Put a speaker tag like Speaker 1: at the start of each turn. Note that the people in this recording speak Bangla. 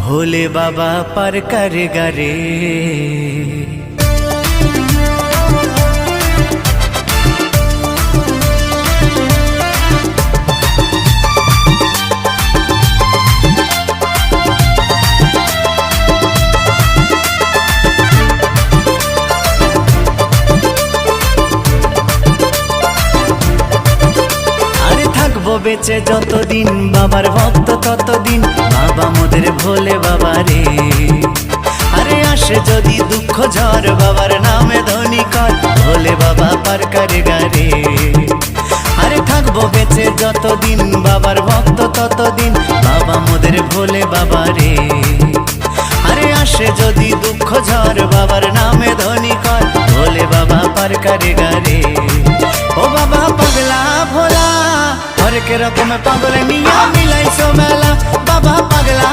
Speaker 1: भोले बाबा पर करेगा रे। বেঁচে যতদিন বাবার ভক্ত ততদিন বাবা মোদের ভোলে বাবা রে। আরে আসে যদি দুঃখ ঝড় বাবার নামে ধ্বনি কর ভোলে বাবা পার করেগা রে। আরে থাকবো বেঁচে যতদিন বাবার ভক্ত ততদিন বাবা মোদের ভোলে বাবা রে। আরে আসে যদি দুঃখ ঝড় বাবার নামে ধ্বনি কর ভোলে বাবা পার করেগা রে। ও বাবা পাগলা ভোলা हर के रकम पागल मिया मिलाई सो मेला बाबा पागला।